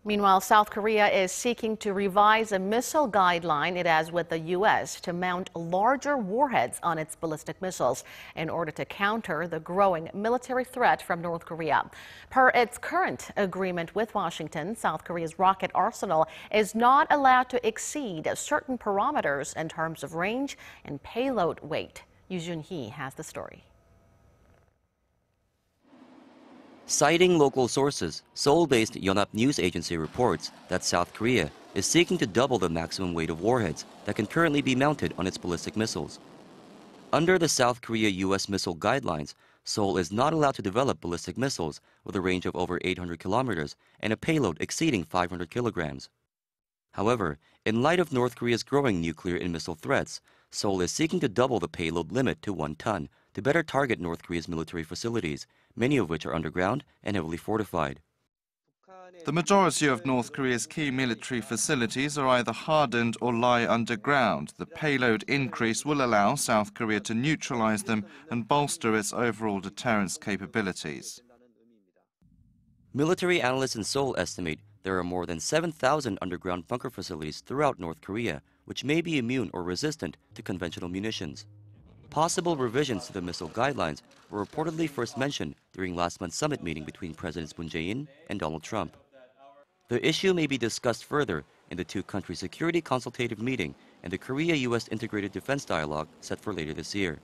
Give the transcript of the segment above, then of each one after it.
Meanwhile, South Korea is seeking to revise a missile guideline it has with the U.S. to mount larger warheads on its ballistic missiles in order to counter the growing military threat from North Korea. Per its current agreement with Washington, South Korea's rocket arsenal is not allowed to exceed certain parameters in terms of range and payload weight. Joonhee has the story. Citing local sources, Seoul-based Yonhap News Agency reports that South Korea is seeking to double the maximum weight of warheads that can currently be mounted on its ballistic missiles. Under the South Korea-U.S. missile guidelines, Seoul is not allowed to develop ballistic missiles with a range of over 800 kilometers and a payload exceeding 500 kilograms. However, in light of North Korea's growing nuclear and missile threats, Seoul is seeking to double the payload limit to 1 ton to better target North Korea's military facilities, many of which are underground and heavily fortified. The majority of North Korea's key military facilities are either hardened or lie underground. The payload increase will allow South Korea to neutralize them and bolster its overall deterrence capabilities. Military analysts in Seoul estimate there are more than 7,000 underground bunker facilities throughout North Korea, which may be immune or resistant to conventional munitions. Possible revisions to the missile guidelines were reportedly first mentioned during last month's summit meeting between Presidents Moon Jae-in and Donald Trump. The issue may be discussed further in the two-country security consultative meeting and the Korea-U.S. integrated defense dialogue set for later this year.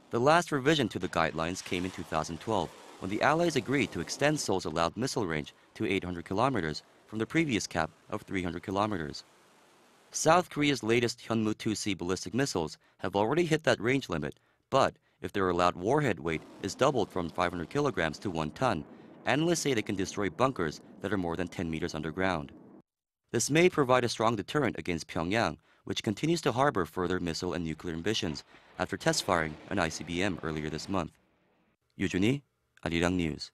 The last revision to the guidelines came in 2012, when the Allies agreed to extend Seoul's allowed missile range to 800 kilometers from the previous cap of 300 kilometers. South Korea's latest Hyunmoo 2C ballistic missiles have already hit that range limit, but if their allowed warhead weight is doubled from 500 kilograms to 1 ton, analysts say they can destroy bunkers that are more than 10 meters underground. This may provide a strong deterrent against Pyongyang, which continues to harbor further missile and nuclear ambitions after test firing an ICBM earlier this month. Joonhee, Arirang News.